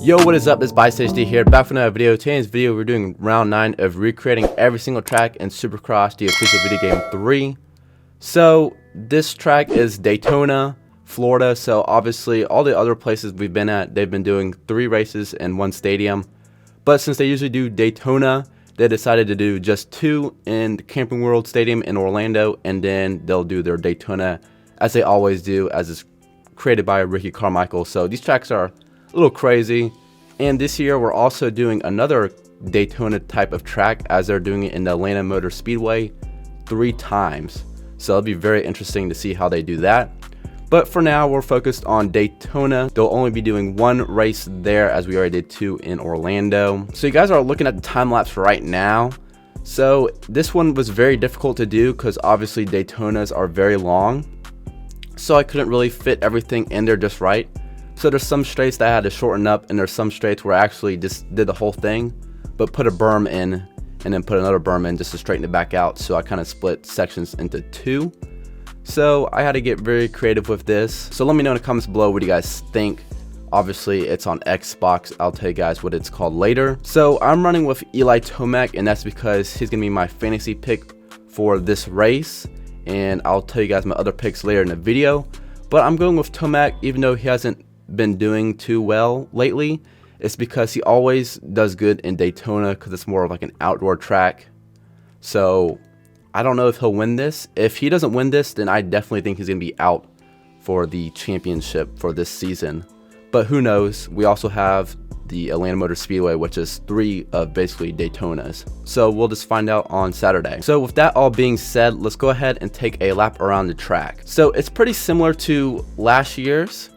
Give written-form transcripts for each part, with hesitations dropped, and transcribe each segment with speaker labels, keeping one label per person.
Speaker 1: Yo, what is up? It's ByStageD here, back for another video. Today's video, we're doing round 9 of recreating every single track in Supercross, the official video game 3. So, this track is Daytona, Florida. So, obviously, all the other places we've been at, they've been doing 3 races in 1 stadium. But since they usually do Daytona, they decided to do just 2 in the Camping World Stadium in Orlando. And then they'll do their Daytona, as they always do, as it's created by Ricky Carmichael. So, these tracks are a little crazy. And this year we're also doing another Daytona type of track, as they're doing it in the Atlanta Motor Speedway 3 times. So it'll be very interesting to see how they do that. But for now, we're focused on Daytona. They'll only be doing 1 race there, as we already did 2 in Orlando. So you guys are looking at the time lapse right now. So this one was very difficult to do because obviously Daytonas are very long. So I couldn't really fit everything in there just right. So there's some straights that I had to shorten up, and there's some straights where I actually just did the whole thing, but put a berm in and then put another berm in just to straighten it back out. So I kind of split sections into 2. So I had to get very creative with this. So let me know in the comments below what you guys think. Obviously it's on Xbox. I'll tell you guys what it's called later. So I'm running with Eli Tomac, and that's because he's gonna be my fantasy pick for this race, and I'll tell you guys my other picks later in the video. But I'm going with Tomac, even though he hasn't been doing too well lately. It's because he always does good in Daytona because it's more of like an outdoor track. So I don't know if he'll win this. If he doesn't win this, then I definitely think he's gonna be out for the championship for this season. But who knows? We also have the Atlanta Motor Speedway, which is 3 of basically Daytonas. So we'll just find out on Saturday. So with that all being said, let's go ahead and take a lap around the track. So it's pretty similar to last year's,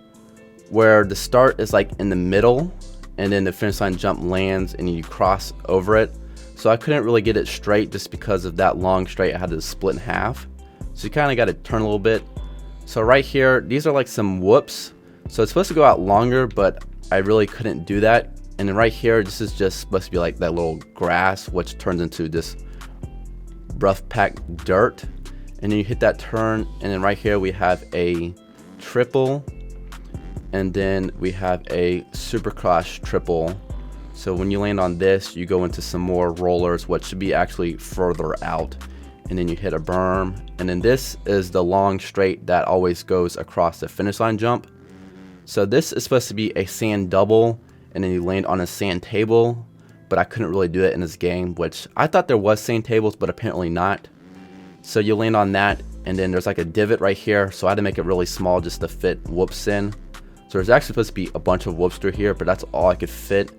Speaker 1: where the start is like in the middle and then the finish line jump lands and you cross over it. So I couldn't really get it straight just because of that long straight. I had to split in half. So you kind of got to turn a little bit. So right here, these are like some whoops. So it's supposed to go out longer, but I really couldn't do that. And then right here, this is just supposed to be like that little grass, which turns into this rough packed dirt. And then you hit that turn, and then right here we have a triple. And then we have a Supercross triple. So when you land on this, you go into some more rollers, which should be actually further out. And then you hit a berm. And then this is the long straight that always goes across the finish line jump. So this is supposed to be a sand double, and then you land on a sand table. But I couldn't really do it in this game, which I thought there was sand tables, but apparently not. So you land on that, and then there's like a divot right here. So I had to make it really small just to fit whoops in. So there's actually supposed to be a bunch of whoops through here, but that's all I could fit.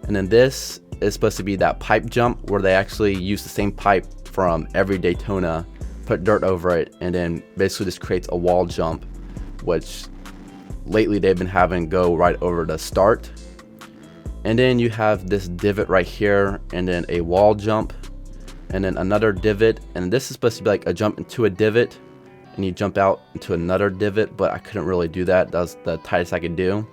Speaker 1: And then this is supposed to be that pipe jump where they actually use the same pipe from every Daytona, put dirt over it, and then basically just creates a wall jump, which lately they've been having go right over the start. And then you have this divot right here, and then a wall jump, and then another divot. And this is supposed to be like a jump into a divot, and you jump out into another divot, but I couldn't really do that. That was the tightest I could do.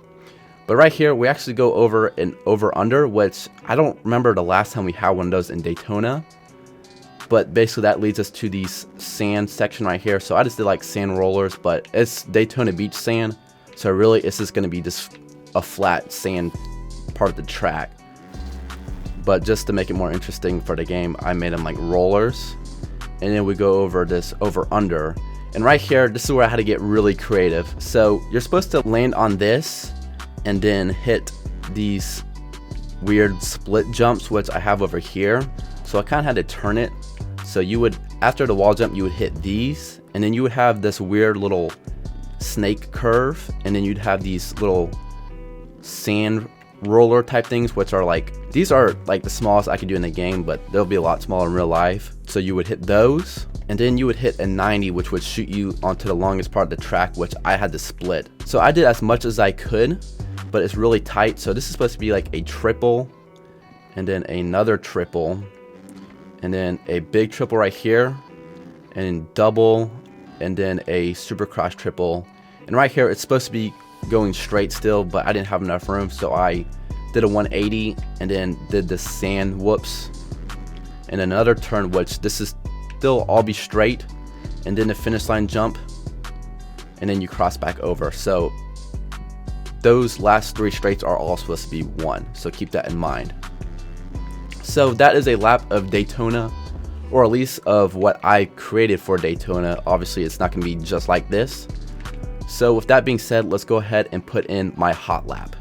Speaker 1: But right here, we actually go over an over-under, which I don't remember the last time we had one of those in Daytona. But basically that leads us to these sand section right here. So I just did like sand rollers, but it's Daytona Beach sand. So really, it's just gonna be just a flat sand part of the track. But just to make it more interesting for the game, I made them like rollers. And then we go over this over-under. And right here, this is where I had to get really creative. So you're supposed to land on this and then hit these weird split jumps, which I have over here. So I kind of had to turn it. So you would, after the wall jump, you would hit these, and then you would have this weird little snake curve, and then you'd have these little sand roller type things, which are like, these are like the smallest I could do in the game, but they'll be a lot smaller in real life. So you would hit those, and then you would hit a 90, which would shoot you onto the longest part of the track, which I had to split. So I did as much as I could, but it's really tight. So this is supposed to be like a triple, and then another triple, and then a big triple right here, and double, and then a Supercross triple. And right here, it's supposed to be going straight still, but I didn't have enough room, so I did a 180 and then did the sand whoops and another turn, which this is still all be straight, and then the finish line jump, and then you cross back over. So those last 3 straights are all supposed to be won, so keep that in mind. So that is a lap of Daytona, or at least of what I created for Daytona. Obviously it's not going to be just like this. So with that being said, let's go ahead and put in my hot lap.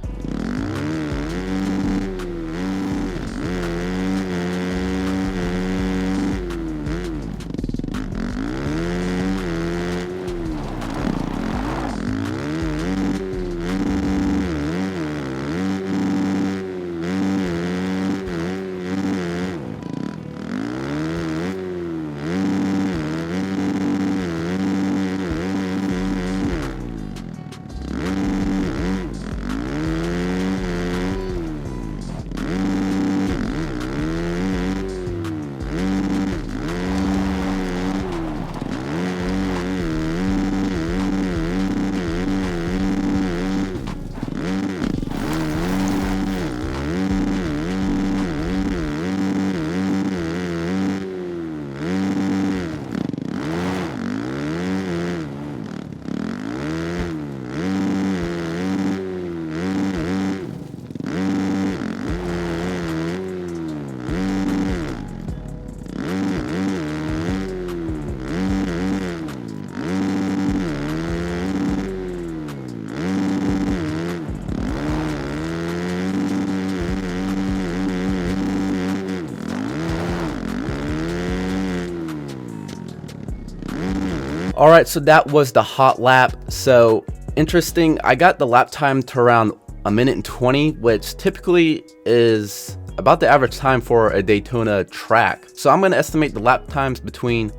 Speaker 1: Alright, so that was the hot lap. So interesting, I got the lap time to around 1:20, which typically is about the average time for a Daytona track. So I'm going to estimate the lap times between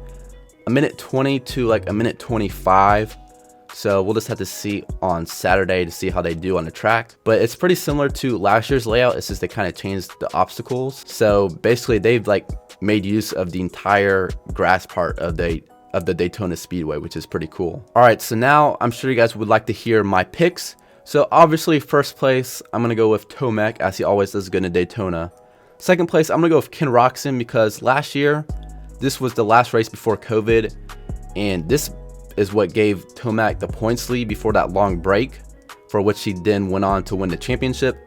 Speaker 1: 1:20 to like 1:25. So we'll just have to see on Saturday to see how they do on the track. But it's pretty similar to last year's layout. It's just they kind of changed the obstacles. So basically they've like made use of the entire grass part of the Daytona Speedway, which is pretty cool. Alright, so now I'm sure you guys would like to hear my picks. So obviously first place, I'm going to go with Tomac, as he always does good in Daytona. Second place, I'm going to go with Ken Roczen, because last year, this was the last race before COVID, and this is what gave Tomac the points lead before that long break, for which he then went on to win the championship.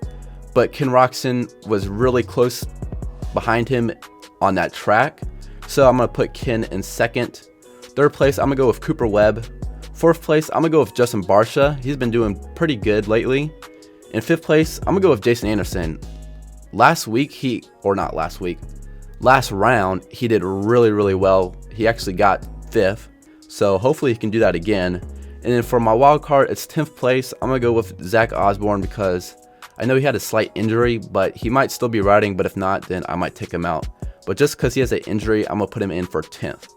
Speaker 1: But Ken Roczen was really close behind him on that track, so I'm going to put Ken in second. Third place, I'm going to go with Cooper Webb. Fourth place, I'm going to go with Justin Barcia. He's been doing pretty good lately. In fifth place, I'm going to go with Jason Anderson. Last round, he did really well. He actually got fifth. So hopefully he can do that again. And then for my wild card, it's 10th place. I'm going to go with Zach Osborne, because I know he had a slight injury, but he might still be riding. But if not, then I might take him out. But just because he has an injury, I'm going to put him in for 10th.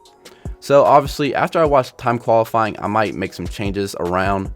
Speaker 1: So obviously after I watch time qualifying, I might make some changes around,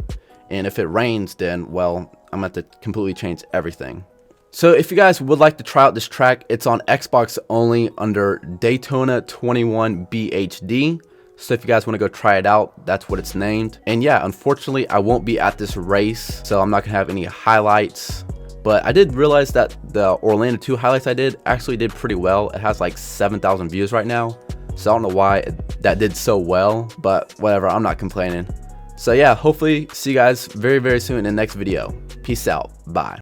Speaker 1: and if it rains, then well, I'm going to have to completely change everything. So if you guys would like to try out this track, it's on Xbox only under Daytona 21 BHD. So if you guys want to go try it out, that's what it's named. And yeah, unfortunately I won't be at this race, so I'm not gonna have any highlights. But I did realize that the Orlando 2 highlights I did actually did pretty well. It has like 7,000 views right now. So I don't know why that did so well, but whatever, I'm not complaining. So yeah, hopefully see you guys very soon in the next video. Peace out. Bye.